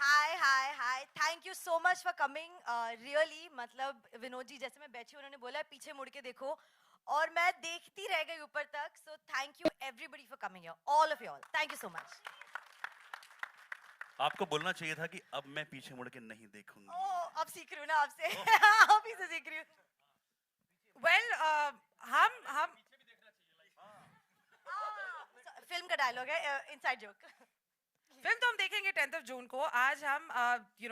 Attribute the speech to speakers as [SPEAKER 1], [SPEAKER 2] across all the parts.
[SPEAKER 1] Hi thank you so much for coming really मतलब विनोद जी जैसे मैं बैठी उन्होंने बोला पीछे मुड़ के देखो और मैं देखती रह गई ऊपर तक so thank you everybody for coming here all of you all thank you so much
[SPEAKER 2] आपको बोलना चाहिए था कि अब मैं पीछे मुड़ के नहीं देखूंगी।
[SPEAKER 1] अब सीख रही हूँ ना आपसे आप ही से सीख रही हूँ
[SPEAKER 3] वेल हम
[SPEAKER 1] फिल्म का डायलॉग है इनसाइड जोक
[SPEAKER 3] फिल्म तो हम देखेंगे 10th जून को. आज हम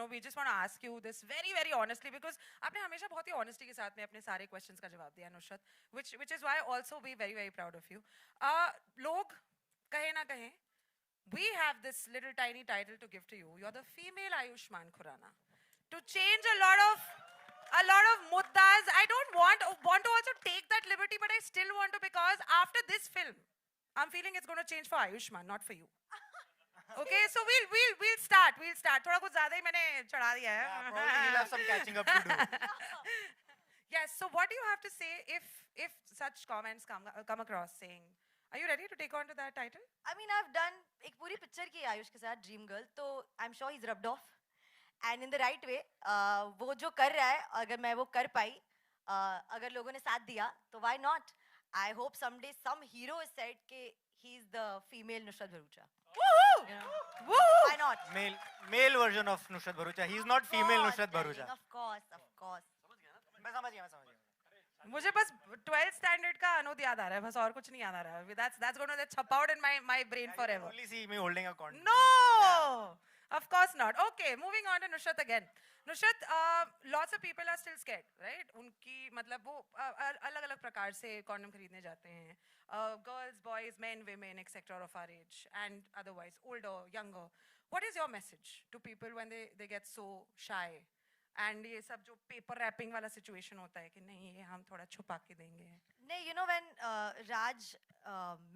[SPEAKER 3] we just want to ask you this very very honestly because आपने हमेशा बहुत ही ऑनेस्टी के साथ में अपने सारे क्वेश्चंस का जवाब दिया Nusrat, which is why also we very very proud of you. लोग कहे ना कहें, we have this little tiny title to give to you. You're the female Ayushmann Khurrana. To change a lot of muddas. I don't want to also take that liberty, but I still want to, because after this film, I'm feeling it's going to change for Ayushmann, not for you. Okay, so we'll start. थोड़ा कुछ ज़्यादा ही मैंने चढ़ा दिया है.
[SPEAKER 4] Yeah, probably he'll have some catching up to do.
[SPEAKER 3] Yes. So what do you have to say if such comments come across saying, are you ready to take on to that title?
[SPEAKER 1] I mean, I've done एक पूरी picture की आयुष के साथ dream girl तो I'm sure he's rubbed off and in the right way. वो जो कर रहा है अगर मैं वो कर पाई अगर लोगों ने साथ दिया तो why not? I hope someday some hero is said कि he's the female Nusrat Bharucha.
[SPEAKER 3] Woohoo!
[SPEAKER 1] You know?
[SPEAKER 3] Woohoo!
[SPEAKER 1] Why not?
[SPEAKER 4] Male version of Nusrat Bharucha. He's not female Nusrat Bharucha.
[SPEAKER 1] Of course.
[SPEAKER 4] मैं समझ गया.
[SPEAKER 3] मुझे बस 12th standard का अनुद याद आ रहा है, बस और कुछ नहीं याद आ रहा है. That's going to chop out in my brain forever.
[SPEAKER 4] Only see me holding a condom.
[SPEAKER 3] No, of course not. Okay, moving on to Nusrat again. Nusrat, lots of people are still scared, right? उनकी मतलब वो अलग-अलग प्रकार से condom खरीदने जाते हैं. Girls, boys, men, women, etc. of our age and otherwise, older, younger. What is your message to people when they get so shy? And ये सब जो पेपर रैपिंग वाला सिचुएशन होता है कि नहीं ये हम थोड़ा छुपा के देंगे.
[SPEAKER 1] नहीं, you know when Raj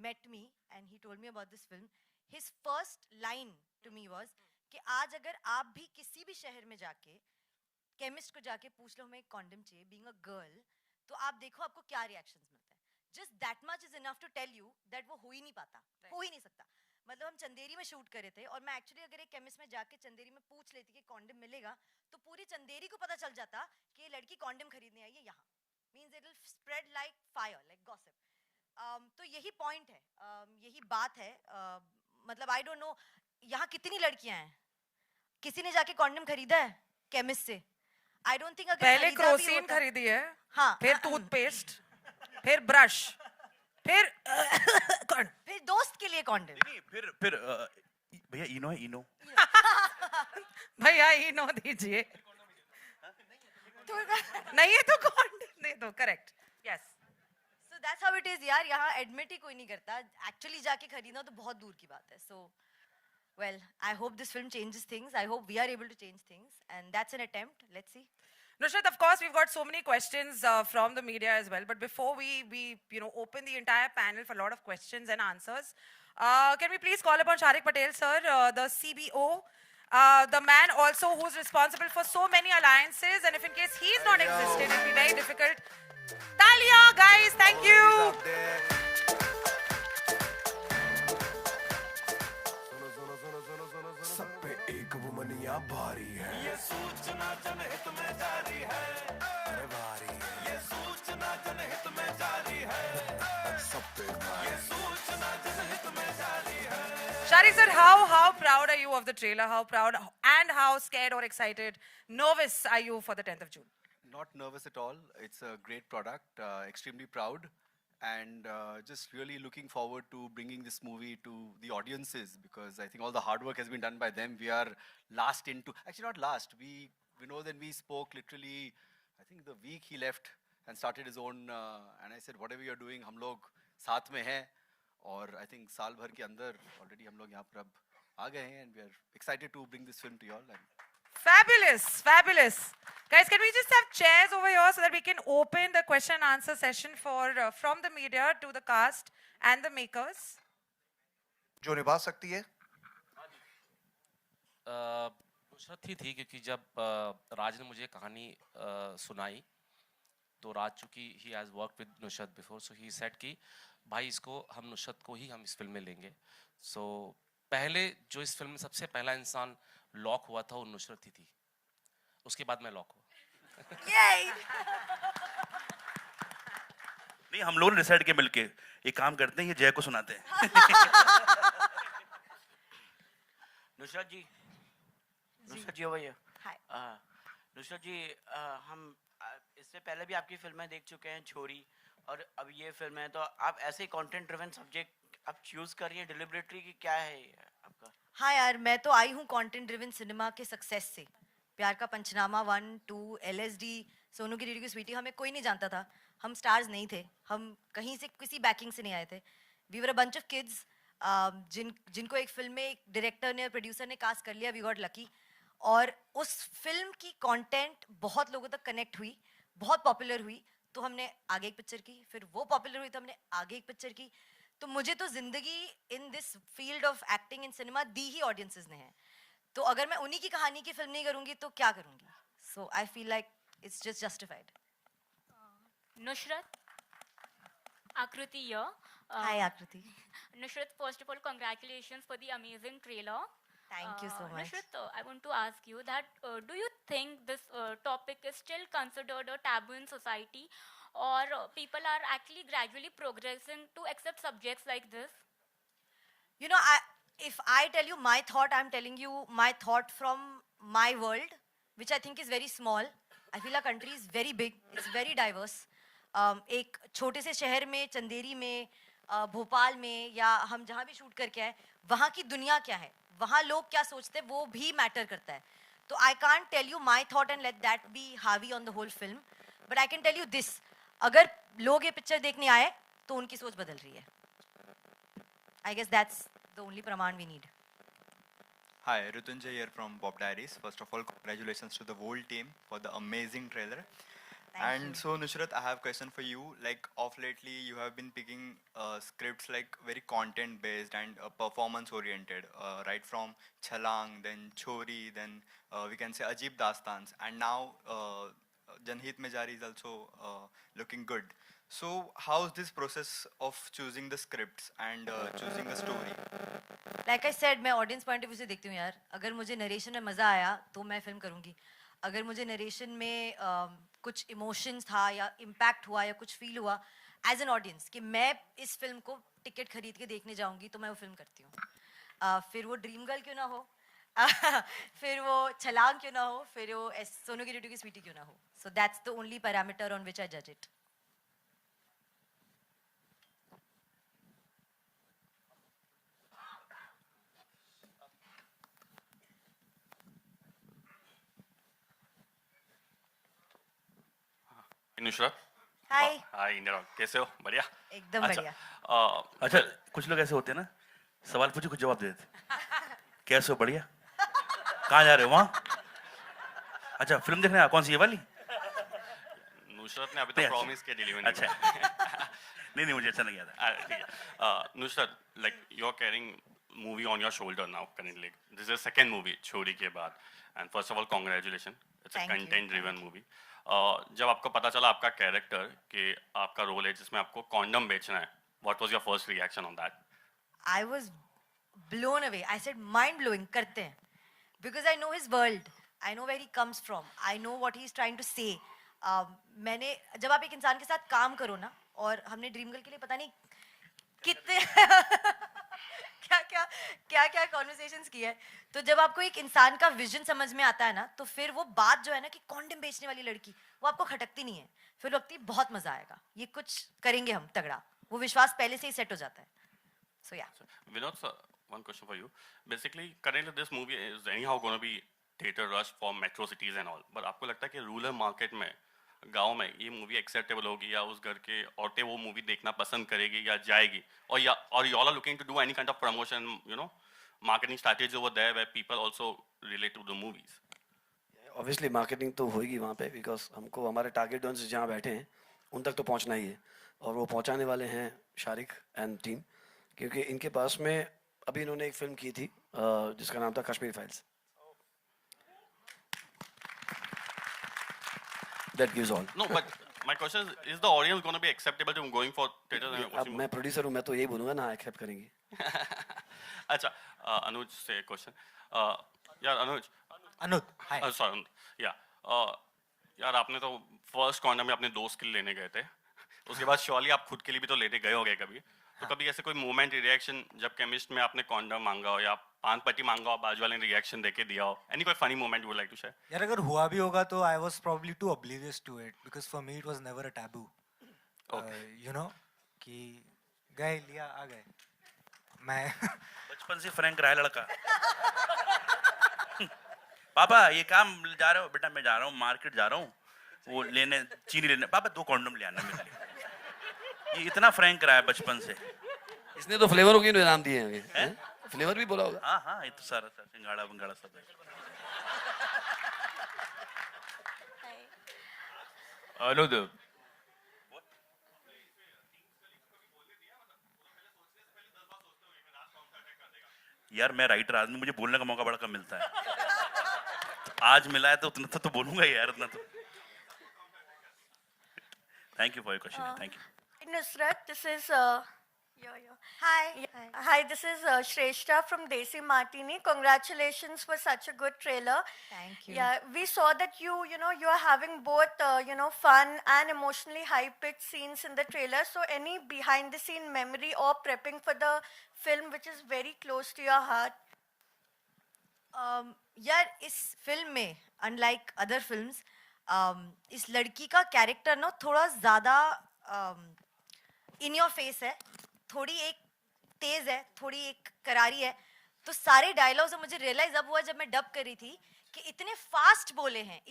[SPEAKER 1] met me and he told me about this film, his first line to me was कि आज अगर आप भी किसी भी शहर में जाके केमिस्ट को जाके पूछ लो हमें एक कॉन्डम चाहिए बीइंग अ गर्ल तो आप देखो आपको क्या रिएक्शंस मिलते हैं. Just that much is enough to tell you that वो हो ही नहीं पाता, हो ही नहीं सकता. मतलब हम चंदेरी में शूट करे थे और मैं एक्चुअली अगर एक केमिस्ट में जाके चंदेरी में पूछ लेती कि कॉन्डम मिलेगा तो पूरी चंदेरी को पता चल जाता कि ये लड़की कॉन्डम खरीदने आई है यहाँ. Means it will spread like fire like gossip. तो यही पॉइंट है, यही बात है. मतलब आई डोंट नो यहाँ कितनी लड़कियां हैं, किसी ने जाके कॉन्डम खरीदा है केमिस्ट से? I don't think.
[SPEAKER 3] पहले क्रोसिन खरीदी है,
[SPEAKER 1] हाँ,
[SPEAKER 3] फिर टूथपेस्ट, फिर ब्रश, फिर
[SPEAKER 1] दोस्त के लिए कॉन्डम.
[SPEAKER 2] नहीं फिर भैया इनो है इनो.
[SPEAKER 3] भैया इनो दीजिए. नहीं है तो कॉन्डम दे दो. Correct. Yes.
[SPEAKER 1] So that's how it is यार. यहाँ एडमिट ही कोई नहीं करता. एक्चुअली जाके खरीदना तो बहुत दूर की बात है. So well, I hope this film changes things. I hope we are able to change things and that's an attempt. Let's see.
[SPEAKER 3] Nusrat, of course, we've got so many questions from the media as well. But before we open the entire panel for a lot of questions and answers, can we please call upon Sharik Patel, sir, the CBO, the man also who's responsible for so many alliances, and if in case he's not existed, it'll be very difficult. Talia, guys, thank you.
[SPEAKER 5] भारी है ये सूचना जनहित में जारी है. अरे भारी है ये सूचना जनहित में जारी है. सब पे ये सूचना जनहित में जारी है.
[SPEAKER 3] Sharik sir, how proud are you of the trailer? How proud and how scared or excited, nervous are you for the 10th of June?
[SPEAKER 6] Not nervous at all. It's a great product. Extremely proud. And just really looking forward to bringing this movie to the audiences because I think all the hard work has been done by them. We are actually not last. Vinod and we spoke literally, I think the week he left and started his own. And I said, whatever you're doing, हम लोग साथ में हैं. और I think साल भर के अंदर already हम लोग यहाँ पर अब आ गए हैं and we are excited to bring this film to you all.
[SPEAKER 3] Fabulous. Guys, can we just have chairs over here so that we can open the question and answer session for from the media to the cast and the makers?
[SPEAKER 5] जो निभा सकती है
[SPEAKER 7] नुसरत ही थी क्योंकि जब राज ने मुझे कहानी सुनाई तो राज चूंकि he has worked with Nusrat before, so he said कि भाई इसको हम नुसरत को ही हम इस फिल्म में लेंगे. So पहले जो इस फिल्म में सबसे पहला इंसान लॉक हुआ था वो नुसरत ही थी, उसके बाद मैं लॉक हुआ।
[SPEAKER 1] Yay!
[SPEAKER 2] नहीं, हम लोग ने डिसाइड किया मिलके एक काम करते हैं, ये जय को सुनाते हैं।
[SPEAKER 8] नुसरत जी, नुसरत जी over here.
[SPEAKER 1] Hi.
[SPEAKER 8] नुसरत जी, हम इससे पहले भी आपकी फिल्में देख चुके हैं, छोरी, और अब ये फिल्म है, तो आप ऐसे कंटेंट ड्रिवन सब्जेक्ट आप चूज कर रही हैं डिलिबरेटली, कि क्या है ये आपका?
[SPEAKER 1] हाँ यार, मैं तो आई हूँ कंटेंट ड्रिवन सिनेमा के सक्सेस से। प्यार का पंचनामा 1, 2, LSD, सोनू की डीडी की स्वीटी, हमें कोई नहीं जानता था। हम स्टार्स नहीं थे, हम कहीं से किसी बैकिंग से नहीं आए थे। We were a bunch of kids जिनको एक फिल्म में एक डायरेक्टर ने और प्रोड्यूसर ने कास्ट कर लिया। वी गॉट लकी, और उस फिल्म की कंटेंट बहुत लोगों तक कनेक्ट हुई, बहुत पॉपुलर हुई, तो हमने आगे एक पिक्चर की, फिर वो पॉपुलर हुई तो हमने आगे एक पिक्चर की। तो मुझे तो जिंदगी in this field of acting in cinema the he audiences ने है। तो अगर मैं उन्हीं की कहानी की फिल्म नहीं करूंगी तो क्या करूंगी? So I feel like it's just justified.
[SPEAKER 9] Nushrat, Akriti here.
[SPEAKER 1] हाय आकृति,
[SPEAKER 9] Nushrat, first of all, congratulations for the amazing trailer.
[SPEAKER 1] Thank you so much.
[SPEAKER 9] Nushrat, I want to ask you that do you think this topic is still considered a taboo in society, or people are actually gradually progressing to accept subjects like this?
[SPEAKER 1] You know, if I tell you my thought, I'm telling you my thought from my world, which I think is very small. I feel our country is very big, it's very diverse. एक छोटे से शहर में, चंदेरी में, भोपाल में, या हम जहाँ भी शूट करके आए, वहाँ की दुनिया क्या है, वहाँ लोग क्या सोचते हैं, वो भी मैटर करता है। तो I can't tell you my thought and let that be हावी on the whole film, but I can tell you this, अगर लोग ये पिक्चर देखने आए तो उनकी सोच बदल रही है। I guess that's the only praman we need.
[SPEAKER 10] Hi, Rutunjay here from Bob Diaries. First of all, congratulations to the whole team for the amazing trailer.
[SPEAKER 1] Thank you.
[SPEAKER 10] So Nusrat, I have a question for you. Like of lately, you have been picking scripts like very content based and performance oriented, right from Chhalang, then Chori, then we can say Ajib Dastans, and now Janhit Mein Jari is also looking good. So how's this process of choosing the scripts and choosing a story?
[SPEAKER 1] Like I said, मैं audience point of view से देखती हूँ यार। अगर मुझे narration में मज़ा आया तो मैं फिल्म करूँगी। अगर मुझे नरेशन में कुछ इमोशंस था या इम्पैक्ट हुआ या कुछ फील हुआ एज एन ऑडियंस कि मैं इस फिल्म को टिकट खरीद के देखने जाऊँगी, तो मैं वो फिल्म करती हूँ। फिर वो ड्रीम गर्ल क्यों ना हो, फिर वो छलांग क्यों ना हो, फिर वो सोनू की डीडी की स्वीटी क्यों ना हो। So that's the only parameter on which I जज it.
[SPEAKER 11] Nusrat,
[SPEAKER 1] hi,
[SPEAKER 11] hi Indira, कैसे हो? बढ़िया।
[SPEAKER 1] एकदम
[SPEAKER 11] अच्छा,
[SPEAKER 1] बढ़िया।
[SPEAKER 2] अच्छा, कुछ लोग ऐसे होते हैं ना, सवाल पूछे कुछ जवाब दे देते। कैसे हो? बढ़िया। कहाँ जा रहे हो? वहाँ? अच्छा, फिल्म देखने आया? कौन सी, ये वाली?
[SPEAKER 11] नुसरत ने अभी तो प्रॉमिस के डिलीवर नहीं
[SPEAKER 2] अच्छा। नहीं, मुझे अच्छा नहीं आता।
[SPEAKER 11] ठीक है। Nusrat, like you're carrying movie on your shoulder now currently. This is the second movie छोरी के बाद, and first of all congratulations. It's a
[SPEAKER 1] Thank you,
[SPEAKER 11] content driven
[SPEAKER 1] thank you.
[SPEAKER 11] movie. जब आपको पता चला आपका कैरेक्टर कि आपका रोल है जिसमें आपको कॉन्डम बेचना है, what was your first reaction on that?
[SPEAKER 1] I was blown away. I said mind blowing, करते हैं, because I know his world. I know where he comes from. I know what he is trying to say. मैंने जब आप एक इंसान के साथ काम करो ना, और हमने ड्रीम गर्ल के लिए पता नहीं कितने क्या कॉन्वर्सेशंस की है, तो जब आपको एक इंसान का विजन समझ में आता है ना, तो फिर वो बात जो है ना कि कॉन्डम बेचने वाली लड़की, वो आपको खटकती नहीं है, फिर लगती बहुत मजा आएगा, ये कुछ करेंगे हम तगड़ा, वो विश्वास पहले से ही सेट हो जाता है। So yeah.
[SPEAKER 11] Vinod sir, one question for you. Basically, currently this movie is anyhow going to be theater rush for metro cities and all. But आपको लगता है कि रूरल मार्केट में, गांव में ये मूवी एक्सेप्टेबल होगी, या उस घर के औरतें वो मूवी देखना पसंद करेगी या जाएगी, और you all are looking to do any kind of promotion, you know, marketing strategy over there where people also relate to the movies?
[SPEAKER 12] Obviously marketing तो होगी वहाँ पे, because हमको हमारे target audience जहाँ बैठे हैं उन तक तो पहुँचना ही है, और वो पहुँचाने वाले हैं शारिक एंड टीम, क्योंकि इनके पास में अभी इन्होंने एक फिल्म की थी जिसका नाम था Kashmir files. That gives all.
[SPEAKER 11] No, but my question is the audience going to be acceptable to going for theater?
[SPEAKER 12] अब मैं प्रोड्यूसर हूँ, मैं तो यही बोलूँगा ना, एक्सेप्ट करेंगे।
[SPEAKER 11] अच्छा, अनुज से क्वेश्चन, यार अनुज
[SPEAKER 4] Anuj, hi.
[SPEAKER 11] सॉरी या यार आपने तो फर्स्ट कॉन्डम में अपने दोस्त के लिए लेने गए थे, उसके बाद श्योरली आप खुद के लिए भी तो लेने गए होंगे कभी, तो कभी ऐसे कोई मोमेंट रिएक्शन जब केमिस्ट में आपने कॉन्डम मांगा हो या पान पट्टी मांगा हो, बाजू वाले ने रिएक्शन देके दिया हो, एनी कोई funny moment would like to share?
[SPEAKER 4] यार अगर हुआ भी होगा तो I was probably too oblivious to it because for me it was never a taboo. You know कि गए लिया आ गए मैं
[SPEAKER 2] बचपन से फ्रैंक रहा है लड़का। पापा ये काम जा रहे हो? बेटा मैं जा रहा हूँ मार्केट जा रहा हूँ, वो लेने चीनी लेने। पापा 2 कॉन्डम ले आना मेरे लिए। ये इतना फ्रैंक रहा है बचपन से।
[SPEAKER 12] इसने तो फ्लेवरों के नाम दिए हैं, फ्लेवर भी बोला होगा।
[SPEAKER 2] हाँ हाँ ये तो सारा था, सिंगाड़ा बंगाड़ा सब है।
[SPEAKER 13] अनुज
[SPEAKER 2] यार मैं राइटर आदमी, मुझे बोलने का मौका बड़ा कम मिलता है। आज मिला है तो उतना तो बोलूंगा यार, उतना तो। Thank you for your question, thank you.
[SPEAKER 14] Nusrat, this is
[SPEAKER 1] Hi.
[SPEAKER 14] Hi, this is Shrestha from Desi Martini. Congratulations for such a good trailer.
[SPEAKER 1] Thank you.
[SPEAKER 14] Yeah, we saw that you are having both fun and emotionally high-pitched scenes in the trailer. So any behind-the-scene memory or prepping for the film which is very close to your heart?
[SPEAKER 1] यार इस film में unlike other films इस लड़की का character ना थोड़ा ज़्यादा in your face है, थोड़ी एक तेज है, थोड़ी एक करारी है। तो सारे डायलॉग्स मुझे रियलाइज अब हुआ जब मैं डब कर रही थी कि इतने फास्ट बोले हैं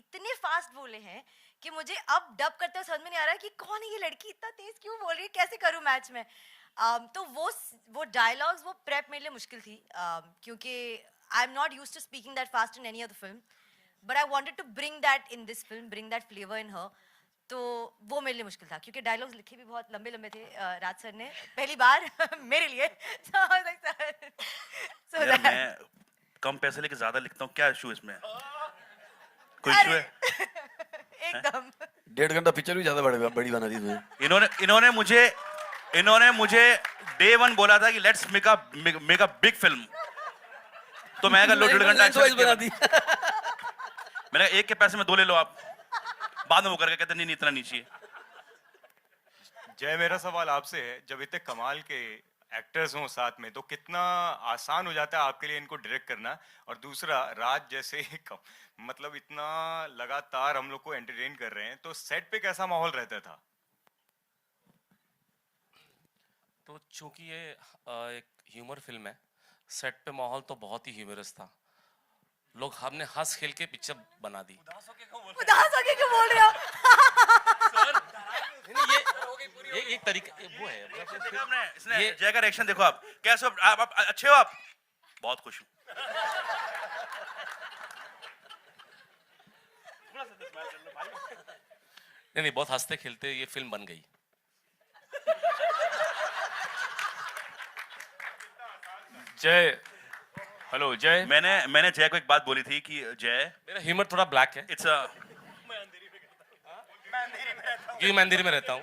[SPEAKER 1] कि मुझे अब डब करते हुए समझ में नहीं आ रहा है कि कौन है ये लड़की, इतना तेज क्यों बोल रही है, कैसे करूं मैच में। तो वो डायलॉग्स वो प्रेप मेरे लिए मुश्किल थी क्योंकि I am not used to speaking that fast in any other film, but I wanted to bring that in this film, bring that flavour in her. तो वो मेरे लिए मुश्किल था क्योंकि डायलॉग्स लिखे भी बहुत लंबे लंबे थे राज सर ने पहली बार मेरे लिए।
[SPEAKER 2] यार मैं कम पैसे लेके ज्यादा लिखता हूँ, क्या इशू इसमें? कोई इशू है?
[SPEAKER 1] एकदम
[SPEAKER 12] 1.5 घंटा पिक्चर भी ज्यादा बड़ी बना दी तुमने।
[SPEAKER 2] इन्होंने मुझे डे 1 बोला था कि let's make a big film, तो मैं लो 1.5 घंटा
[SPEAKER 12] बना दी।
[SPEAKER 2] मैंने एक के पैसे में 2 ले लो आप, बाद में वो करके कहते नहीं इतना नीचे।
[SPEAKER 13] जय, मेरा सवाल आपसे है, जब इतने कमाल के एक्टर्स हों साथ में तो कितना आसान हो जाता है आपके लिए इनको डायरेक्ट करना, और दूसरा राज जैसे मतलब इतना लगातार हम लोग को एंटरटेन कर रहे हैं, तो सेट पे कैसा माहौल रहता था?
[SPEAKER 7] तो चूंकि ये एक ह्यूमर फिल्म है, सेट पे माहौल तो बहुत ही ह्यूमरस था। लोग हमने हंस खेल के पिक्चर बना दी।
[SPEAKER 1] उदास होके क्यों बोल रहे हो?
[SPEAKER 7] ये एक तरीका वो है,
[SPEAKER 2] इसने जय का रिएक्शन देखो, आप कैसे हो? आप अच्छे हो? आप बहुत खुश हूँ।
[SPEAKER 7] नहीं बहुत हंसते खेलते ये फिल्म बन गई।
[SPEAKER 13] जय, हेलो जय।
[SPEAKER 2] मैंने जय को एक बात बोली थी कि जय,
[SPEAKER 7] मेरा ह्यूमर थोड़ा ब्लैक है,
[SPEAKER 2] इट्स
[SPEAKER 7] क्योंकि मैं अंधेरी में रहता हूँ।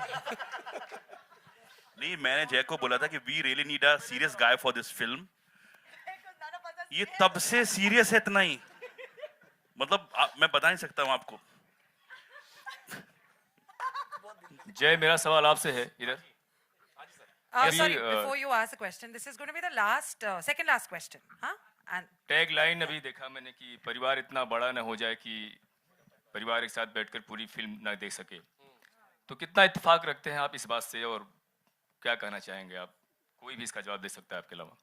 [SPEAKER 2] नहीं, मैंने जय को बोला था कि we really need a serious guy for this film. ये तब से सीरियस है इतना ही, मतलब मैं बता नहीं सकता हूँ आपको।
[SPEAKER 13] जय, मेरा सवाल आपसे है इधर।
[SPEAKER 3] Sorry, before you ask the question, this is going to be the second last question, huh? And
[SPEAKER 13] tag line अभी देखा मैंने कि परिवार इतना बड़ा ना हो जाए कि परिवार एक साथ बैठकर पूरी फिल्म ना देख सके, तो कितना इत्तेफाक रखते हैं आप इस बात से, और क्या कहना चाहेंगे आप? कोई भी इसका जवाब दे सकता है आपके अलावा।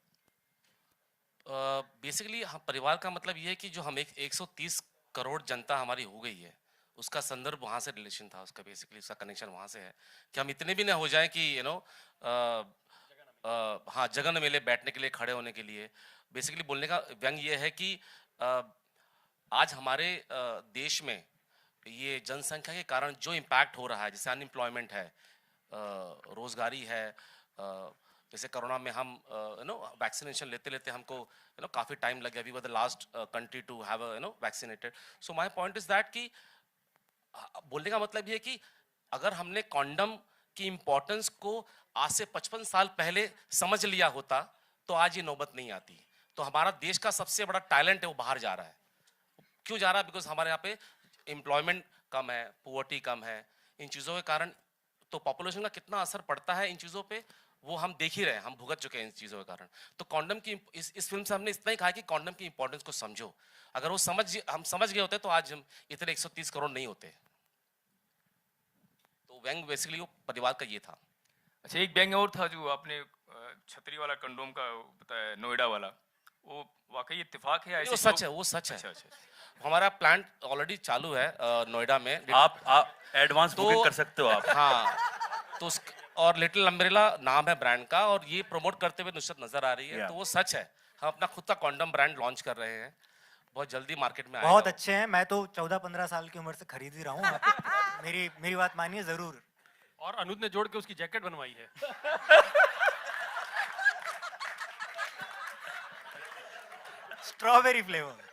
[SPEAKER 7] बेसिकली परिवार का मतलब ये है कि जो हम 130 करोड़ जनता हमारी हो गई है, उसका संदर्भ वहाँ से रिलेशन था, उसका बेसिकली उसका कनेक्शन वहाँ से है कि हम इतने भी ना हो जाएं कि हाँ जगह न मिले बैठने के लिए, खड़े होने के लिए। बेसिकली बोलने का व्यंग ये है कि आज हमारे देश में ये जनसंख्या के कारण जो इम्पैक्ट हो रहा है, जैसे अनएम्प्लॉयमेंट है, रोजगारी है, जैसे कोरोना में हम वैक्सीनेशन लेते लेते हमको काफ़ी टाइम लग गया, we were the last country to have vaccinated. So my point is that कि बोलने का मतलब ये है कि अगर हमने कॉन्डम की इम्पोर्टेंस को आज से 55 साल पहले समझ लिया होता तो आज ये नौबत नहीं आती। तो हमारा देश का सबसे बड़ा टैलेंट है वो बाहर जा रहा है। क्यों जा रहा है? बिकॉज हमारे यहाँ पे एम्प्लॉयमेंट कम है, पुअर्टी कम है, इन चीज़ों के कारण तो पॉपुलेशन का कितना असर पड़ता है इन चीज़ों पे वो हम देख ही रहे हैं, हम भुगत चुके हैं इन चीज़ों के कारण। तो कॉन्डम की इस फिल्म से हमने इतना ही कहा कि कॉन्डम की इंपॉर्टेंस को समझो। अगर वो हम समझ गए होते तो आज हम इतने 130 करोड़ नहीं होते। तो व्यंग बेसिकली वो परिवार का ये था।
[SPEAKER 15] अच्छा, एक व्यंग और था जो आपने छतरी वाला कंडोम का बताया, नोएडा वाला, वो वाकई इत्तेफाक है?
[SPEAKER 7] वो सच है, वो सच है। अच्छा। हमारा प्लांट ऑलरेडी चालू है नोएडा में।
[SPEAKER 2] आप एडवांस बुकिंग कर सकते हो आप।
[SPEAKER 7] हाँ, तो और लिटिल अम्ब्रेला नाम है ब्रांड का, और ये प्रमोट करते हुए नुसरत नजर आ रही है। तो वो सच है, हम अपना खुद का कॉन्डम ब्रांड लॉन्च कर रहे हैं, बहुत जल्दी मार्केट में आएगा।
[SPEAKER 4] बहुत अच्छे हैं, मैं तो 14-15 साल की उम्र से खरीद ही रहा हूँ। आप मेरी बात मानिए जरूर।
[SPEAKER 16] और अनुज ने जोड़ के उसकी जैकेट बनवाई है।
[SPEAKER 4] Strawberry flavour.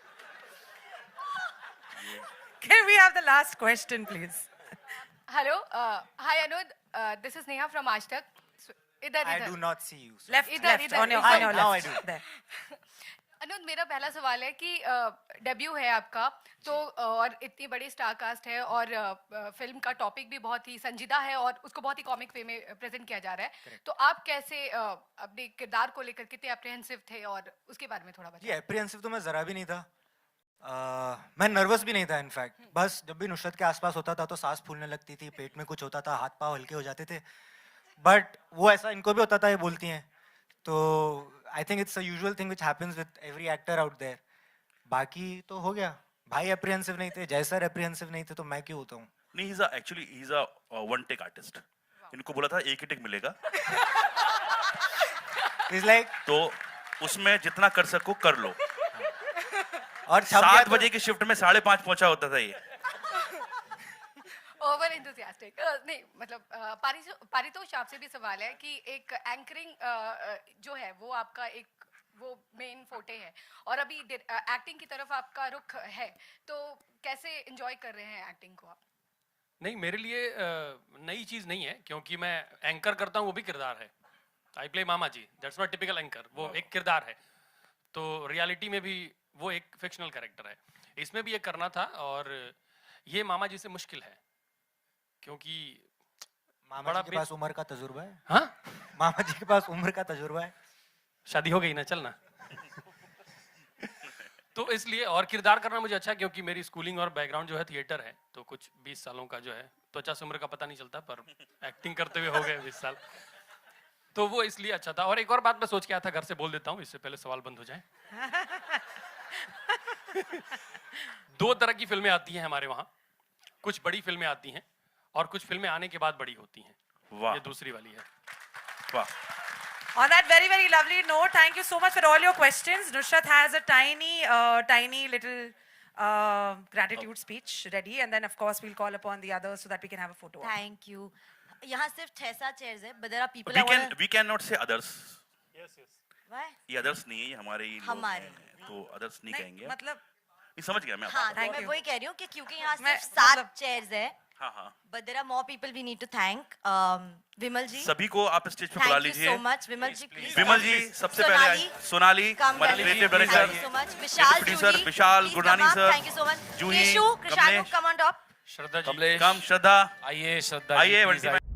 [SPEAKER 3] Can we have the last question, please?
[SPEAKER 17] Hello, hi Anuj. This is Neha from Ashtak. इधर
[SPEAKER 4] I do not see you. sir.
[SPEAKER 3] Left, on your
[SPEAKER 4] Now I
[SPEAKER 3] left.
[SPEAKER 4] do.
[SPEAKER 3] There.
[SPEAKER 17] अनुज, मेरा पहला सवाल है कि debut है आपका, तो और इतनी बड़ी स्टार कास्ट है और फिल्म का टॉपिक भी बहुत ही संजीदा है और उसको बहुत ही कॉमिक वे में प्रेजेंट किया जा रहा है। तो आप कैसे अपने किरदार को लेकर कितने अप्रीहेंसिव थे और उसके बारे में थोड़ा
[SPEAKER 4] जी,
[SPEAKER 17] बताइए।
[SPEAKER 4] एप्रीहेंसिव तो मैं जरा भी नहीं था। मैं नर्वस भी नहीं था इनफैक्ट। बस जब भी नुसरत के आसपास होता था तो सांस फूलने लगती थी, पेट में कुछ होता था, हाथ पाँव हल्के हो जाते थे। बट वो ऐसा इनको भी होता था, ये बोलती हैं। तो I think it's a usual thing which happens with every actor out there. बाकी तो हो गया। भाई एप्रीहेंसिव नहीं थे, जयसर एप्रीहेंसिव नहीं थे, तो मैं क्यों होता हूँ?
[SPEAKER 2] नहीं, he is a one take artist. इनको बोला था एक ही टेक मिलेगा।
[SPEAKER 4] इज लाइक
[SPEAKER 2] तो उसमें जितना कर सको कर लो।
[SPEAKER 4] और
[SPEAKER 2] 7 बजे की शिफ्ट में 5:30 पहुंचा होता था ये।
[SPEAKER 17] ओवर एंथुसियास्टिक नहीं, मतलब पारितोष आपसे भी सवाल है कि एक एंकरिंग जो है वो आपका एक वो मेन फोटे है और अभी एक्टिंग की तरफ आपका रुख है, तो कैसे एंजॉय कर रहे हैं एक्टिंग को आप?
[SPEAKER 16] नहीं, मेरे लिए नई चीज़ नहीं है, क्योंकि मैं एंकर करता हूँ, वो भी किरदार है। I play Mama ji, that's not typical anchor, वो एक किरदार है। तो रियलिटी में भी वो एक फिक्शनल कैरेक्टर है, इसमें भी ये करना था। और ये मामा जी से मुश्किल है, क्योंकि
[SPEAKER 4] मामा जी के पास उम्र का तजुर्बा है।
[SPEAKER 16] हाँ,
[SPEAKER 4] मामा जी के पास उम्र का तजुर्बा है।
[SPEAKER 16] शादी हो गई ना, चलना। तो इसलिए और किरदार करना मुझे अच्छा, क्योंकि मेरी स्कूलिंग और बैकग्राउंड जो है थिएटर है, तो कुछ 20 सालों का जो है, त्वचा से उम्र का पता नहीं चलता, पर एक्टिंग करते हुए हो गए 20 साल, तो वो इसलिए अच्छा था। और एक और बात मैं सोच के आया था, घर से बोल देता हूँ इससे पहले सवाल बंद हो जाए। 2 तरह की फिल्में आती हैं हमारे वहाँ, कुछ बड़ी फिल्में आती हैं और कुछ फिल्में आने के बाद बड़ी होती हैं।
[SPEAKER 2] वाह,
[SPEAKER 16] ये दूसरी वाली है।
[SPEAKER 2] वाह।
[SPEAKER 3] On that very, very lovely note, thank you so much for all your questions. Nusrat has a tiny little gratitude speech ready, and then of course we'll call upon the others so that we can have a photo.
[SPEAKER 1] Thank you. यहाँ सिर्फ 6-7 chairs है, but there are people.
[SPEAKER 2] We cannot say others.
[SPEAKER 16] Yes.
[SPEAKER 1] Why?
[SPEAKER 2] ये others नहीं है, ये हमारे ही लोग हैं, तो others नहीं कहेंगे।
[SPEAKER 3] मतलब
[SPEAKER 2] ये समझ गया मैं।
[SPEAKER 1] हाँ, तो मैं वही कह रही हूँ कि क्योंकि यहाँ सिर्फ 7
[SPEAKER 3] मतलब
[SPEAKER 1] chairs है,
[SPEAKER 2] हाँ,
[SPEAKER 1] but there are more people we need to thank. विमल जी,
[SPEAKER 2] सभी को आप स्टेज पे बुला लीजिए।
[SPEAKER 1] Thank you so much, Vimal ji, please.
[SPEAKER 2] विमल जी सबसे पहले आए। Sonali, creative director.
[SPEAKER 1] Thank you so much. Vishal,
[SPEAKER 2] producer
[SPEAKER 1] Juhi,
[SPEAKER 2] Vishal
[SPEAKER 1] please
[SPEAKER 2] Gurnani
[SPEAKER 1] come up.
[SPEAKER 2] Sir.
[SPEAKER 1] Thank you so much.
[SPEAKER 2] Juhi,
[SPEAKER 1] Krishu, Krishanu,
[SPEAKER 2] Kamlesh.
[SPEAKER 1] come on top.
[SPEAKER 16] Shraddha ji,
[SPEAKER 7] Kamlesh,
[SPEAKER 2] कम श्रद्धा,
[SPEAKER 7] आइए श्रद्धा जी,
[SPEAKER 2] आइए
[SPEAKER 7] please
[SPEAKER 2] Bunty.